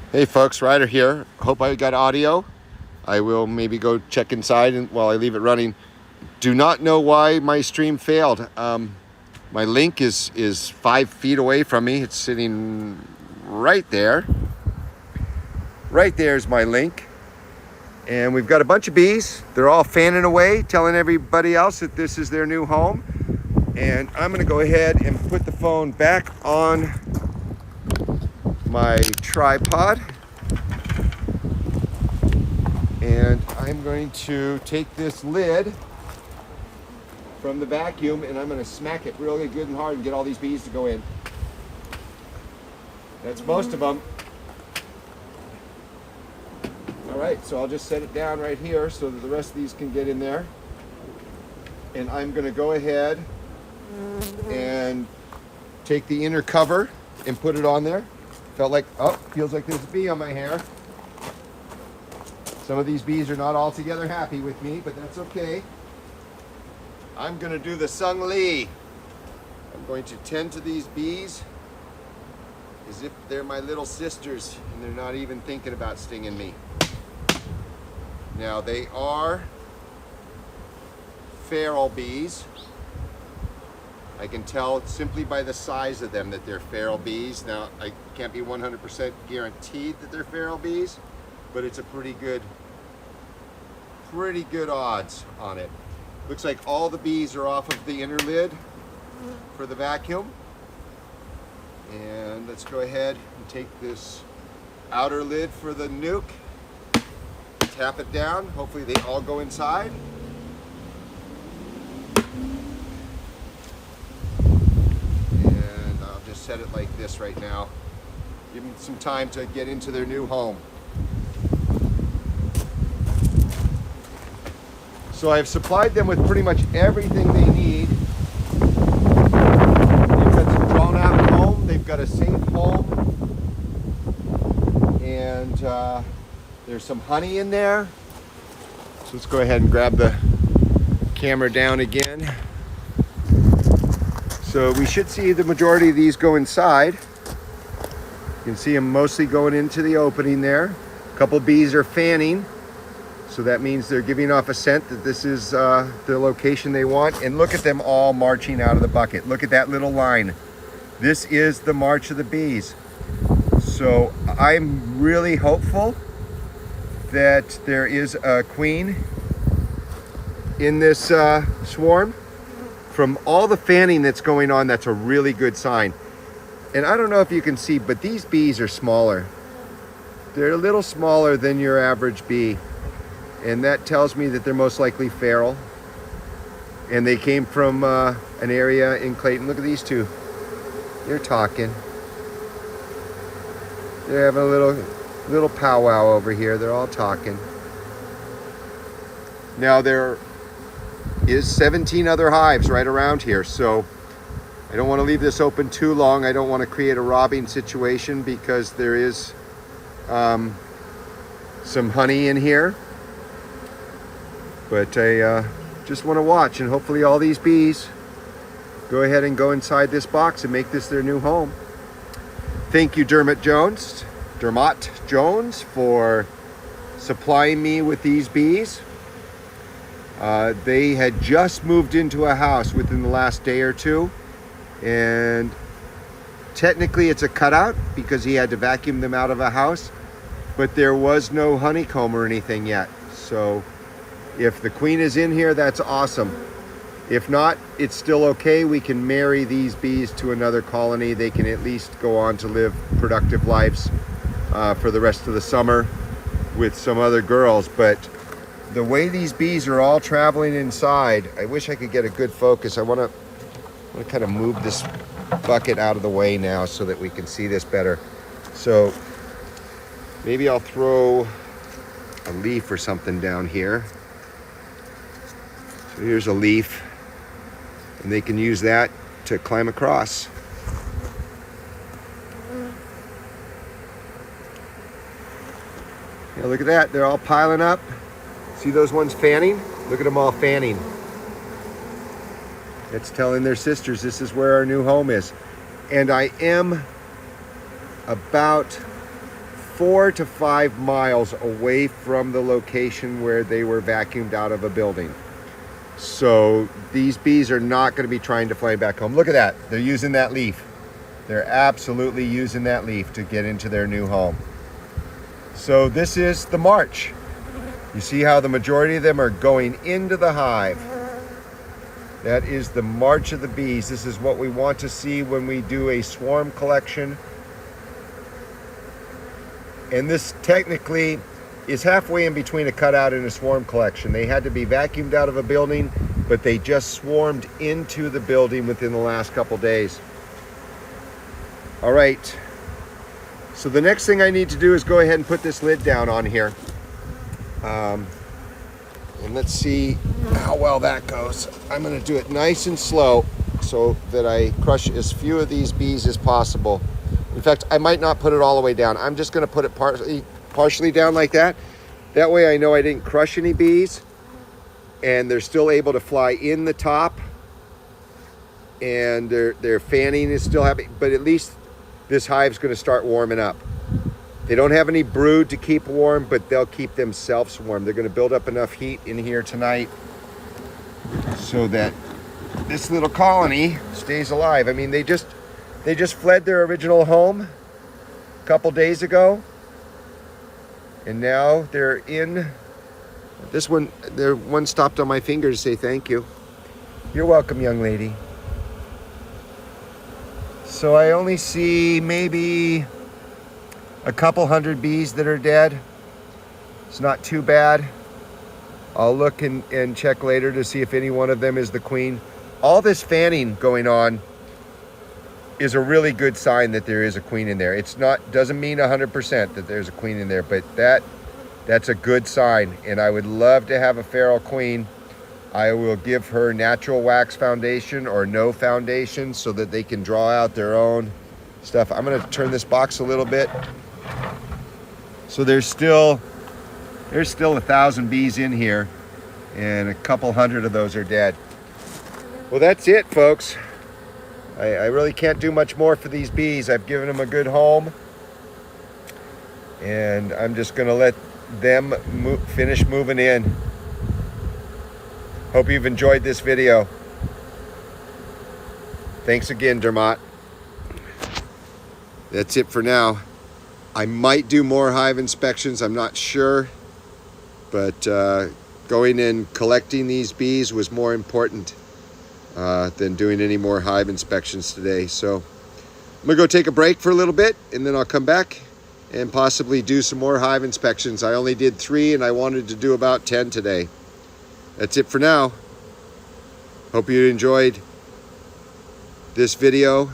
Hey folks, Ryder here. Hope I got audio. I will maybe go check inside and while I leave it running. Do not know why my stream failed. My link is 5 feet away from me. It's sitting right there. Right there's my link. And we've got a bunch of bees. They're all fanning away, telling everybody else that this is their new home. And I'm gonna go ahead and put the phone back on my tripod, and I'm going to take this lid from the vacuum and I'm going to smack it really good and hard and get all these bees to go in. That's most of them. All right, so I'll just set it down right here so that the rest of these can get in there. And I'm going to go ahead and take the inner cover and put it on there. Felt like, feels like there's a bee on my hair. Some of these bees are not altogether happy with me, but that's okay. I'm gonna do the Sung Lee. I'm going to tend to these bees as if they're my little sisters and they're not even thinking about stinging me. Now they are feral bees. I can tell simply by the size of them that they're feral bees. Now, I can't be 100% guaranteed that they're feral bees, but it's a pretty good odds on it. Looks like all the bees are off of the inner lid for the vacuum. And let's go ahead and take this outer lid for the nuke, tap it down. Hopefully they all go inside. Set it like this right now. Give them some time to get into their new home. So I've supplied them with pretty much everything they need. They've got some drawn out home. They've got a safe home. And there's some honey in there. So let's go ahead and grab the camera down again. So we should see the majority of these go inside. You can see them mostly going into the opening there. A couple bees are fanning. So that means they're giving off a scent that this is the location they want. And look at them all marching out of the bucket. Look at that little line. This is the march of the bees. So I'm really hopeful that there is a queen in this swarm. From all the fanning that's going on, that's a really good sign. And I don't know if you can see, but these bees are smaller. They're a little smaller than your average bee. And that tells me that they're most likely feral. And they came from an area in Clayton. Look at these two. They're talking. They're having a little powwow over here. They're all talking. Now there is 17 other hives right around here, so I don't want to leave this open too long. I don't want to create a robbing situation because there is some honey in here, but I just want to watch, and hopefully all these bees go ahead and go inside this box and make this their new home. Thank you, Dermot Jones, for supplying me with these bees. They had just moved into a house within the last day or two, and technically it's a cutout because he had to vacuum them out of a house, but there was no honeycomb or anything yet. So if the queen is in here, that's awesome. If not, it's still okay. We can marry these bees to another colony. They can at least go on to live productive lives for the rest of the summer with some other girls. But the way these bees are all traveling inside, I wish I could get a good focus. I want to kind of move this bucket out of the way now so that we can see this better. So maybe I'll throw a leaf or something down here. So here's a leaf, and they can use that to climb across. Yeah, look at that. They're all piling up. See those ones fanning? Look at them all fanning. It's telling their sisters this is where our new home is. And I am about 4 to 5 miles away from the location where they were vacuumed out of a building. So these bees are not going to be trying to fly back home. Look at that. They're using that leaf. They're absolutely using that leaf to get into their new home. So this is the march. You see how the majority of them are going into the hive. That is the march of the bees. This is what we want to see when we do a swarm collection. And this technically is halfway in between a cutout and a swarm collection. They had to be vacuumed out of a building, but they just swarmed into the building within the last couple days. All right, so the next thing I need to do is go ahead and put this lid down on here. And let's see how well that goes. I'm gonna do it nice and slow so that I crush as few of these bees as possible. In fact, I might not put it all the way down. I'm just gonna put it partially down like that. That way I know I didn't crush any bees and they're still able to fly in the top and their fanning is still happening, but at least this hive's gonna start warming up. They don't have any brood to keep warm, but they'll keep themselves warm. They're gonna build up enough heat in here tonight so that this little colony stays alive. I mean, they just fled their original home a couple days ago, and now they're in this one. One stopped on my finger to say thank you. You're welcome, young lady. So I only see maybe a couple hundred bees that are dead. It's not too bad. I'll look and check later to see if any one of them is the queen. All this fanning going on is a really good sign that there is a queen in there. It's not, doesn't mean 100% that there's a queen in there, but that's a good sign. And I would love to have a feral queen. I will give her natural wax foundation or no foundation so that they can draw out their own stuff. I'm gonna turn this box a little bit. So there's still 1,000 bees in here and a couple hundred of those are dead. Well, that's it, folks. I really can't do much more for these bees. I've given them a good home and I'm just gonna let them finish moving in. Hope you've enjoyed this video. Thanks again, Dermot. That's it for now. I might do more hive inspections, I'm not sure, but going and collecting these bees was more important than doing any more hive inspections today. So I'm gonna go take a break for a little bit and then I'll come back and possibly do some more hive inspections. I only did 3 and I wanted to do about 10 today. That's it for now. Hope you enjoyed this video,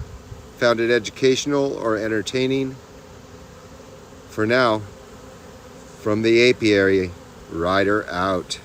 found it educational or entertaining. For now, from the apiary, Ryder out.